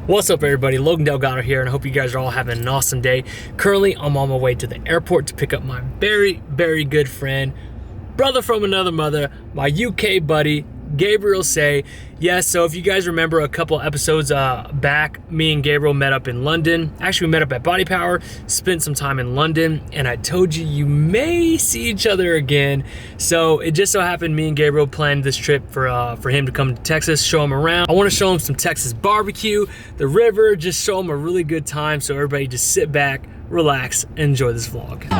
What's up everybody, Logan Delgado here, and I hope you guys are all having an awesome day. Currently, I'm on my way to the airport to pick up my very, very good friend, brother from another mother, my UK buddy, Gabriel Sey. Yes, so if you guys remember a couple episodes back, me and Gabriel met up in London. Actually, we met up at Body Power, spent some time in London, and I told you may see each other again. So it just so happened me and Gabriel planned this trip for him to come to Texas, show him around. I want to show him some Texas barbecue, the river, just show him a really good time. So everybody just sit back, relax, and enjoy this vlog.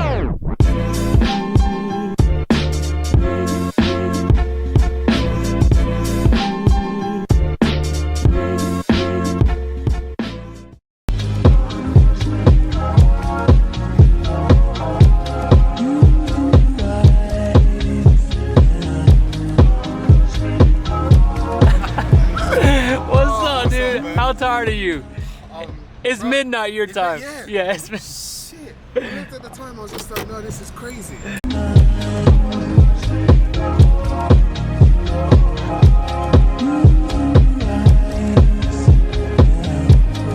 How tired are you? It's midnight your time. Yeah, it's shit. I looked at the time, I was just like, no, this is crazy.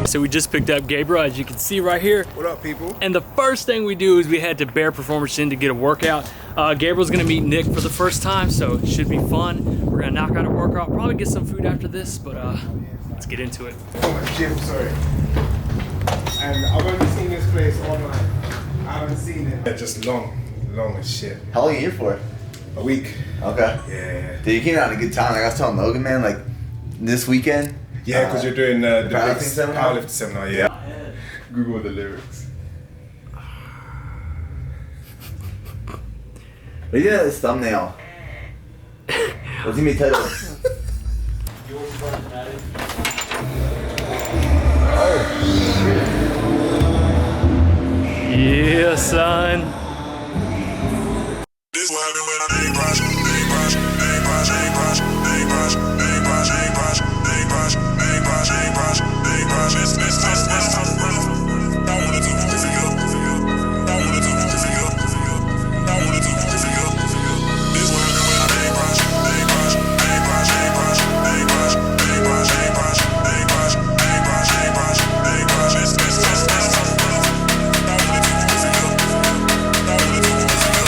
So we just picked up Gabriel, as you can see right here. What up, people? And the first thing we do is we head to Bear Performance Gym to get a workout. Gabriel's gonna meet Nick for the first time, so it should be fun. We're gonna knock out a workout, probably get some food after this, but let's get into it. Oh, gym, sorry. And I've only seen this place online. I haven't seen it. Yeah, just long as shit. How long are you here for? A week. Okay. Yeah. Dude, you came out on a good time. Like I was telling Logan, man, like this weekend. Yeah, because you're doing the powerlifting seminar? Powerlifting seminar, yeah. Google the lyrics. What do you think of this thumbnail? What's gonna be titled? Yeah, son. This what happened when I ain't brush, ain't brush, ain't brush, ain't brush, ain't brush, ain't brush, ain't brush, ain't brush, ain't brush, ain't brush, ain't brush. It's tough. Don't wanna do it for you. Don't wanna do it for you. Don't wanna do it for you. This what happened when I ain't brush, ain't brush, ain't brush, ain't brush, ain't brush, ain't brush, ain't brush, ain't brush, ain't brush, ain't brush, ain't brush. It's tough. Don't wanna do it for you. Don't wanna do it for you.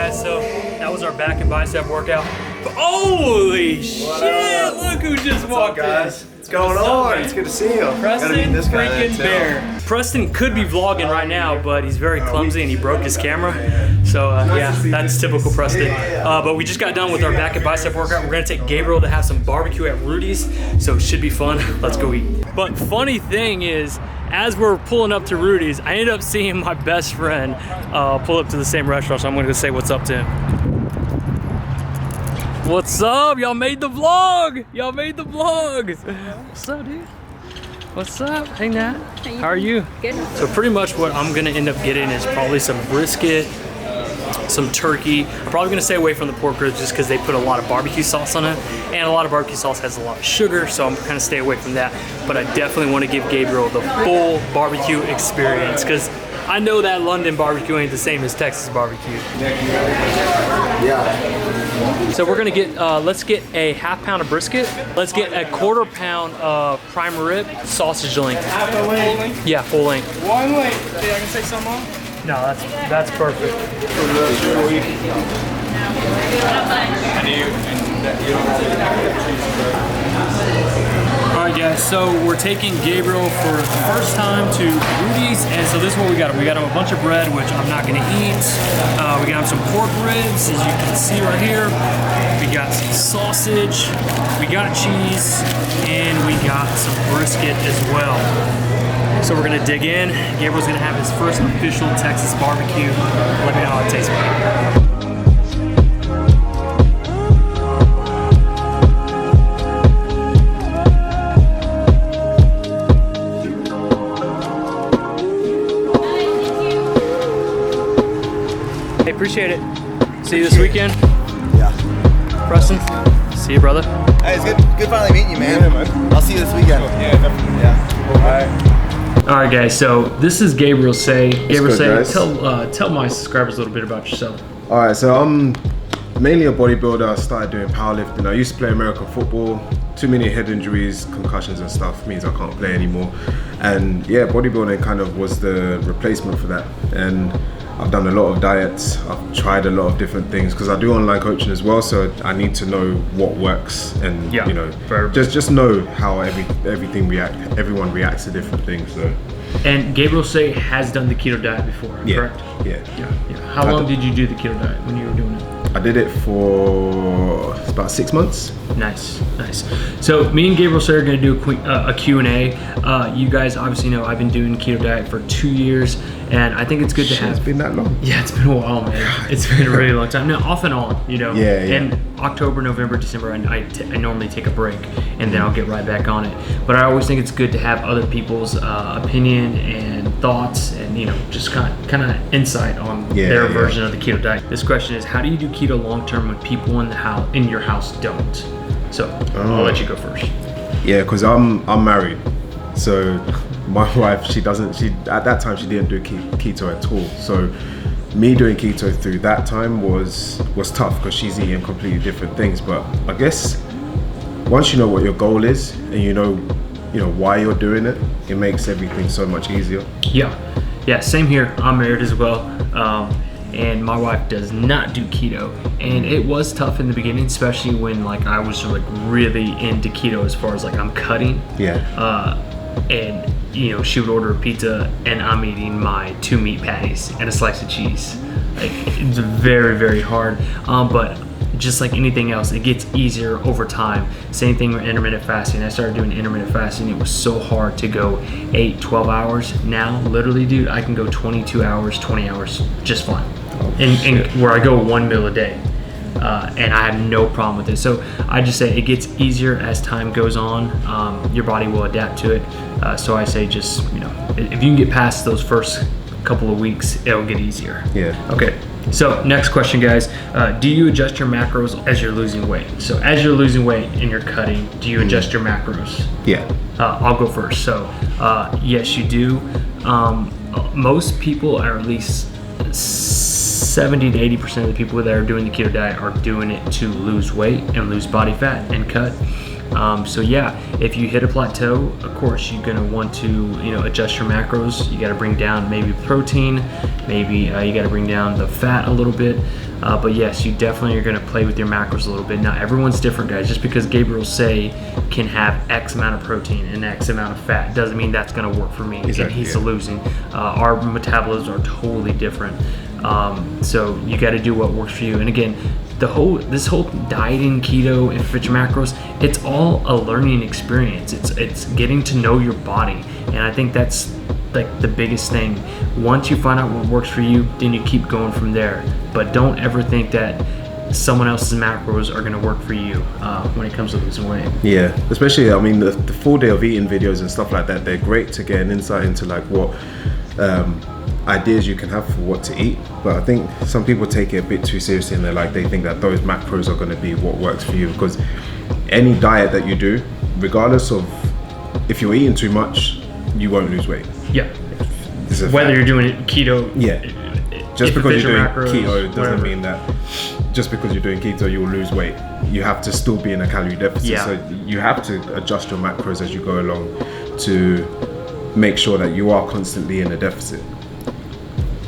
So that was our back and bicep workout. But holy shit, look who just walked in. Guys, what's going on? It's good to see you. Preston freaking Bear. Preston could be vlogging right now, but he's very clumsy and he broke his camera. So yeah, that's typical Preston. But we just got done with our back and bicep workout. We're gonna take Gabriel to have some barbecue at Rudy's, so it should be fun. Let's go eat. But funny thing is, as we're pulling up to Rudy's, I ended up seeing my best friend pull up to the same restaurant, so I'm gonna go say what's up to him. What's up? Y'all made the vlog! Y'all made the vlog! What's up, dude? What's up? Hey Nat. How are you? Good. So pretty much what I'm gonna end up getting is probably some brisket, some turkey. I'm probably gonna stay away from the pork ribs just because they put a lot of barbecue sauce on it, and a lot of barbecue sauce has a lot of sugar, so I'm gonna stay away from that. But I definitely want to give Gabriel the full barbecue experience because I know that London barbecue ain't the same as Texas barbecue. Yeah. So we're gonna get, let's get a half pound of brisket. Let's get a quarter pound of prime rib, sausage link. Half a length? Yeah, full length. One length. Think I can take some on? No, that's perfect. Alright guys, so we're taking Gabriel for the first time to Rudy's, and so this is what we got. We got him a bunch of bread, which I'm not gonna eat. We got him some pork ribs, as you can see right here. We got some sausage, we got cheese, and we got some brisket as well. So we're gonna dig in. Gabriel's gonna have his first official Texas barbecue. Let me know how it tastes, man. Hey, appreciate it. See you this weekend. Yeah. Preston, see you, brother. Hey, it's good finally meeting you, man. Yeah, man. I'll see you this weekend. Yeah, definitely. Yeah. All right. All right, guys. So this is Gabriel Sey. Gabriel good, Sey, guys? tell my subscribers a little bit about yourself. All right, so I'm mainly a bodybuilder. I started doing powerlifting. I used to play American football. Too many head injuries, concussions and stuff means I can't play anymore. And yeah, bodybuilding kind of was the replacement for that. And I've done a lot of diets. I've tried a lot of different things because I do online coaching as well. So I need to know what works and Yeah, you know, fair. just know how everyone reacts to different things. So And Gabriel Sey has done the keto diet before, correct? yeah. How long did you do the keto diet when you were doing it? I did it for about 6 months. Nice. So me and Gabriel Sey are going to do a Q&A. You guys obviously know I've been doing keto diet for 2 years, and I think it's good to have. It's been that long. Yeah, it's been a while, man. It's been a really long time. Now, off and on, you know. Yeah. And October, November, December, I normally take a break, and then I'll get right back on it. But I always think it's good to have other people's opinion and thoughts, and you know, just kind of insight on their version of the keto diet. This question is, how do you do keto long term when people in your house don't? So I'll let you go first. Yeah, because I'm married, so my wife at that time she didn't do keto at all. So me doing keto through that time was tough because she's eating completely different things. But I guess once you know what your goal is and you know why you're doing it, it makes everything so much easier. Yeah, same here. I'm married as well. And my wife does not do keto, and it was tough in the beginning, especially when like I was like really into keto as far as like I'm cutting. And you know, she would order a pizza and I'm eating my 2 meat patties and a slice of cheese. Like, it's very, very hard, but just like anything else, it gets easier over time. Same thing with intermittent fasting. I started doing intermittent fasting. It was so hard to go 8-12 hours. Now literally, dude, I can go 22 hours, 20 hours just fine. And where I go 1 meal a day, and I have no problem with it. So I just say it gets easier as time goes on. Your body will adapt to it. So I say just, you know, if you can get past those first couple of weeks, it'll get easier. Yeah. Okay. So next question, guys. Do you adjust your macros as you're losing weight? So as you're losing weight and you're cutting, do you adjust your macros? Yeah. I'll go first. So yes, you do. Most people, or at least 70 to 80% of the people that are doing the keto diet are doing it to lose weight and lose body fat and cut. So yeah, if you hit a plateau, of course you're gonna want to, you know, adjust your macros. You got to bring down maybe protein, maybe you got to bring down the fat a little bit. But yes, you definitely are gonna play with your macros a little bit. Now everyone's different, guys. Just because Gabriel Sey can have X amount of protein and X amount of fat doesn't mean that's gonna work for me. Exactly, and he's yeah. losing. Our metabolisms are totally different. So you got to do what works for you. And again, this whole dieting, keto, and fit your macros, it's all a learning experience. It's getting to know your body, and I think that's like the biggest thing. Once you find out what works for you, then you keep going from there. But don't ever think that someone else's macros are going to work for you when it comes to losing weight. Yeah, especially, I mean, the full day of eating videos and stuff like that, they're great to get an insight into like what ideas you can have for what to eat. But I think some people take it a bit too seriously, and they think that those macros are going to be what works for you, because any diet that you do, regardless of if you're eating too much, you won't lose weight. Yeah. fact. Whether you're doing it keto. Yeah. Just because you're doing macros, keto doesn't whatever. mean that just because you're doing keto you'll lose weight. You have to still be in a calorie deficit. Yeah. So you have to adjust your macros as you go along to make sure that you are constantly in a deficit.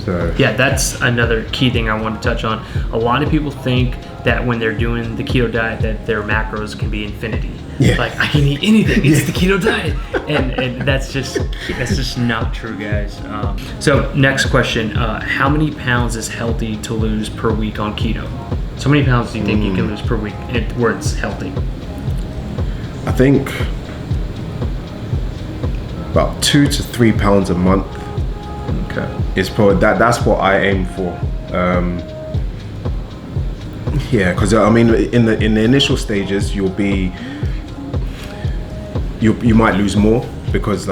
So Yeah, that's another key thing I want to touch on. A lot of people think that when they're doing the keto diet that their macros can be infinity. Yeah. Like, I can eat anything. It's the keto diet, and that's just not true, guys. So next question: how many pounds is healthy to lose per week on keto? So how many pounds do you think you can lose per week where it's healthy? I think about 2 to 3 pounds a month Okay. is probably that's what I aim for. Yeah, because I mean, in the initial stages, you might lose more because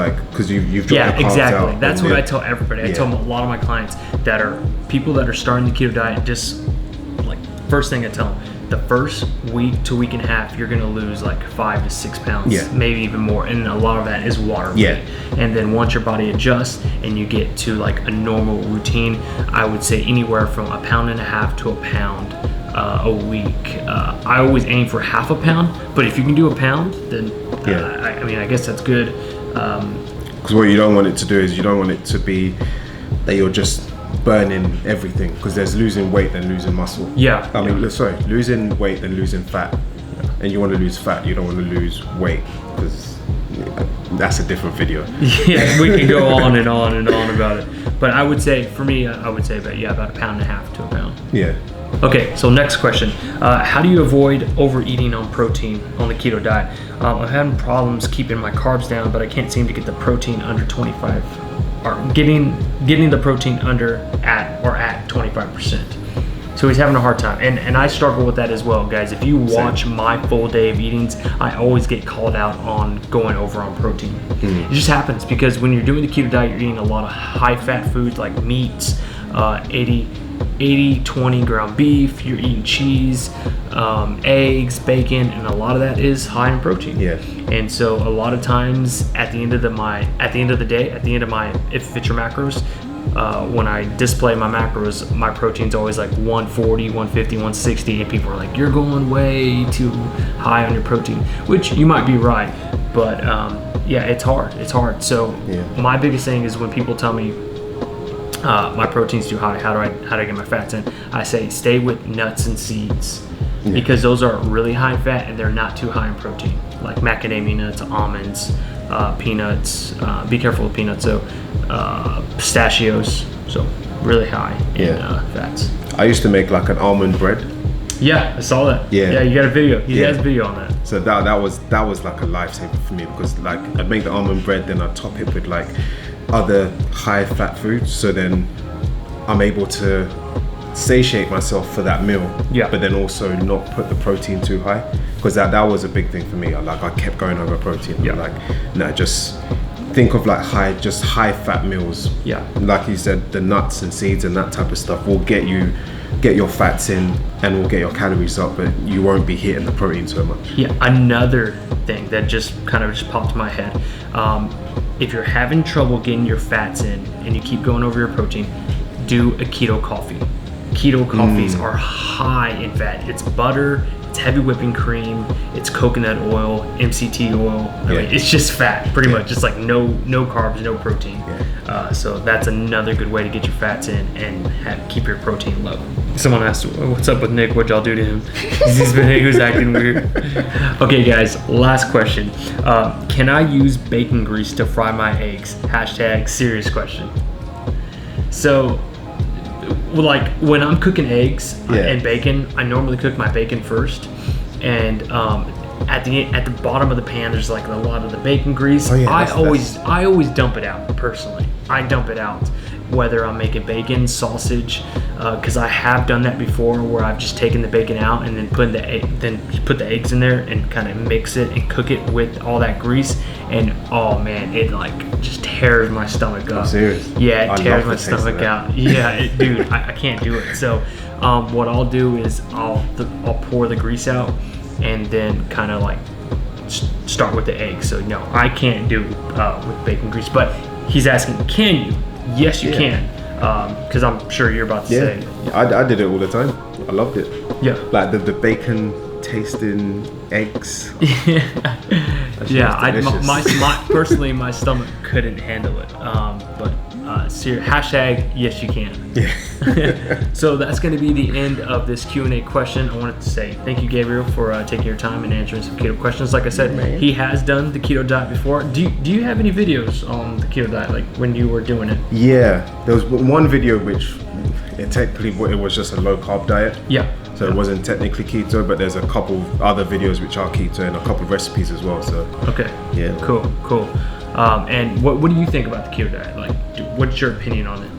you've dropped Yeah, the carbs exactly. out. That's and what I then- tell everybody. I Yeah. tell a lot of my clients that are people that are starting the keto diet. Just like first thing I tell them, the first week to week and a half, you're gonna lose like 5 to 6 pounds, Yeah. maybe even more, and a lot of that is water weight. Yeah. And then once your body adjusts and you get to like a normal routine, I would say anywhere from 1.5 pounds to a pound a week. I always aim for half a pound, but if you can do a pound, then Yeah. I mean, I guess that's good. Because what you don't want it to do is you don't want it to be that you're just burning everything, because there's losing weight then losing muscle. Yeah. I mean, sorry, losing weight then losing fat. And you want to lose fat, you don't want to lose weight, because that's a different video. Yeah, we can go on and on and on about it. But I would say, for me, I would say about 1.5 pounds to a pound. Yeah. Okay, so next question. How do you avoid overeating on protein on the keto diet? I'm having problems keeping my carbs down, but I can't seem to get the protein under 25, or getting the protein at 25%. So he's having a hard time, and I struggle with that as well, guys. If you watch my full day of eatings, I always get called out on going over on protein. It just happens because when you're doing the keto diet, you're eating a lot of high-fat foods like meats, 80-20 ground beef, you're eating cheese, eggs, bacon, and a lot of that is high in protein. Yeah. And so a lot of times at the end of the day, if it's your macros, when I display my macros, my protein's always like 140, 150, 160, and people are like, you're going way too high on your protein, which you might be right, but yeah, it's hard. So Yeah. my biggest thing is when people tell me my protein's too high, how do I get my fats in? I say stay with nuts and seeds, because those are really high in fat and they're not too high in protein, like macadamia nuts, almonds, peanuts. Be careful with peanuts. So pistachios, so really high in fats. I used to make like an almond bread. Yeah, I saw that. Yeah. You got a video. He Yeah. has a video on that. So that was like a lifesaver for me, because like I'd make the almond bread, then I'd top it with like other high fat foods, so then I'm able to satiate myself for that meal, but then also not put the protein too high, because that was a big thing for me. I kept going over protein. I'm like, no, just think of like high fat meals. Yeah. Like you said, the nuts and seeds and that type of stuff will get your fats in and will get your calories up, but you won't be hitting the protein so much. Yeah, another thing that just popped in my head. If you're having trouble getting your fats in and you keep going over your protein, do a keto coffee. Keto coffees are high in fat. It's butter, it's heavy whipping cream, it's coconut oil, MCT oil. I mean, it's just fat, pretty much. It's like no carbs, no protein. So that's another good way to get your fats in and keep your protein low. Someone asked, what's up with Nick? What'd y'all do to him? He was acting weird. Okay, guys, last question. Can I use bacon grease to fry my eggs? # serious question. So, like when I'm cooking eggs and bacon, I normally cook my bacon first, and at the bottom of the pan there's like a lot of the bacon grease. I always dump it out personally. I dump it out, whether I'm making bacon, sausage, because I have done that before, where I've just taken the bacon out and then put the eggs in there and kind of mix it and cook it with all that grease. And oh man, it like just tears my stomach up. I'm serious. Yeah, it tears love my the taste of stomach that. out. Yeah, dude, I can't do it. So what I'll do is I'll pour the grease out and then kind of like start with the eggs. So no, I can't do with bacon grease. But he's asking, can you? Yes, you can. Because I'm sure you're about to say. I did it all the time. I loved it. Yeah. Like the bacon tasting eggs. Yeah, personally, my stomach couldn't handle it. But hashtag yes you can. Yeah. So that's going to be the end of this Q&A question. I wanted to say thank you, Gabriel, for taking your time and answering some keto questions. Like I said, he has done the keto diet before. Do you have any videos on the keto diet, like when you were doing it? Yeah, there was one video which it was just a low carb diet. Yeah. So it wasn't technically keto, but there's a couple other videos which are keto and a couple of recipes as well. So okay. Yeah. Cool. And what do you think about the keto diet? Like, what's your opinion on it?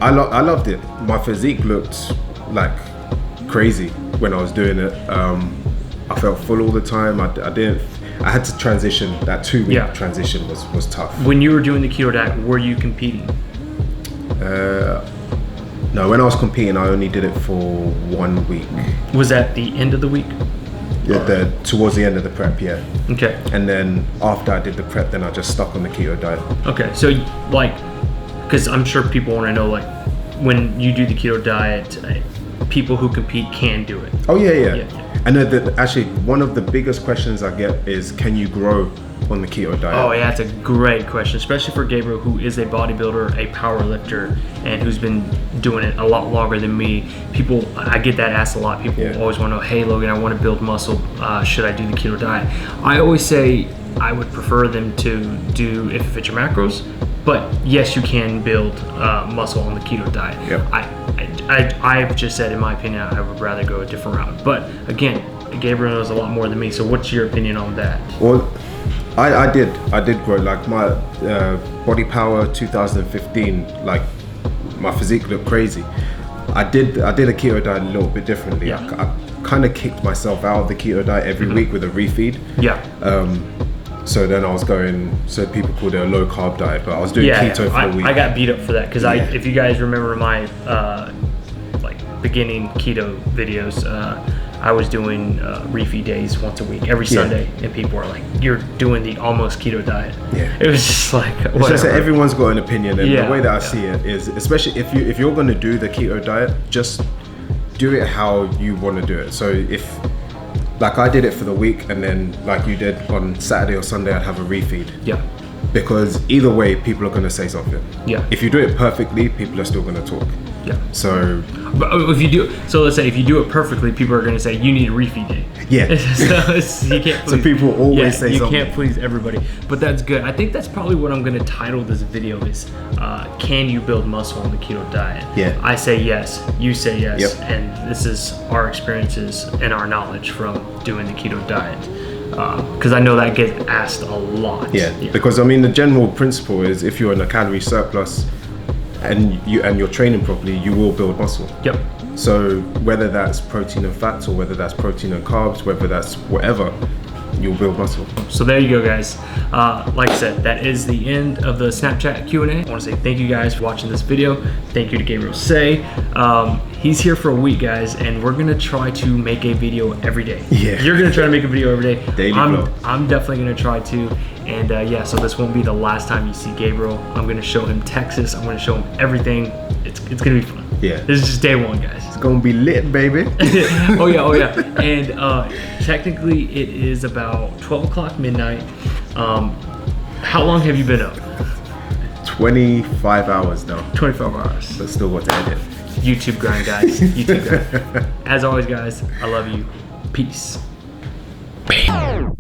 I loved it. My physique looked like crazy when I was doing it. I felt full all the time. I had to transition. That 2-week transition was tough. When you were doing the keto diet, were you competing? No, when I was competing, I only did it for 1 week. Was that the end of the week? Yeah, towards the end of the prep, yeah. Okay. And then after I did the prep, then I just stuck on the keto diet. Okay, so like, because I'm sure people want to know, like, when you do the keto diet, people who compete can do it. Oh yeah. And actually, one of the biggest questions I get is, can you grow on the keto diet? Oh yeah, that's a great question, especially for Gabriel, who is a bodybuilder, a power lifter, and who's been doing it a lot longer than me. I get that asked a lot. People always want to know, hey Logan, I want to build muscle. Should I do the keto diet? I always say I would prefer them to do if it fits your macros. But yes, you can build muscle on the keto diet. Yep. I've just said, in my opinion, I would rather go a different route. But again, Gabriel knows a lot more than me. So what's your opinion on that? Well, I did grow. Like my body power 2015, like my physique looked crazy. I did a keto diet a little bit differently. Yeah. I kind of kicked myself out of the keto diet every week with a refeed. Yeah. So then I was going, so people called it a low carb diet, but I was doing keto for a week. I got beat up for that because if you guys remember my beginning keto videos, I was doing refeed days once a week, every Sunday, and people were like, "You're doing the almost keto diet." Yeah. It was just like, whatever. It's just that everyone's got an opinion, and the way that I see it is, especially if you're going to do the keto diet, just do it how you want to do it. So if, like I did it for the week, and then like you did on Saturday or Sunday, I'd have a refeed. Yeah. Because either way, people are going to say something. Yeah. If you do it perfectly, people are still going to talk. Yeah. So, but if you do, so let's say if you do it perfectly, people are going to say you need a refeed day. Yeah. So you can't please, so people always say something. You can't please everybody, but that's good. I think that's probably what I'm going to title this video is, can you build muscle on the keto diet? Yeah. I say yes, you say yes, and this is our experiences and our knowledge from doing the keto diet. Because I know that gets asked a lot. Yeah. Because I mean, the general principle is if you're in a calorie surplus and you're training properly, you will build muscle. Yep. So whether that's protein and fats, or whether that's protein and carbs, whether that's whatever, you'll build muscle. So there you go, guys. Like I said, that is the end of the Snapchat Q&A. I want to say thank you guys for watching this video. Thank you to Gabriel Sey. He's here for a week, guys, and we're gonna try to make a video every day. Yeah. You're gonna try to make a video every day. Daily vlog. I'm definitely gonna try to. And yeah, so this won't be the last time you see Gabriel. I'm gonna show him Texas. I'm gonna show him everything. It's gonna be fun. Yeah. This is just day one, guys. It's gonna be lit, baby. Oh yeah. And technically it is about 12 o'clock midnight. How long have you been up? 25 hours now. 25 hours. But still got to edit. YouTube grind, guys. YouTube grind. As always, guys, I love you. Peace. Bam.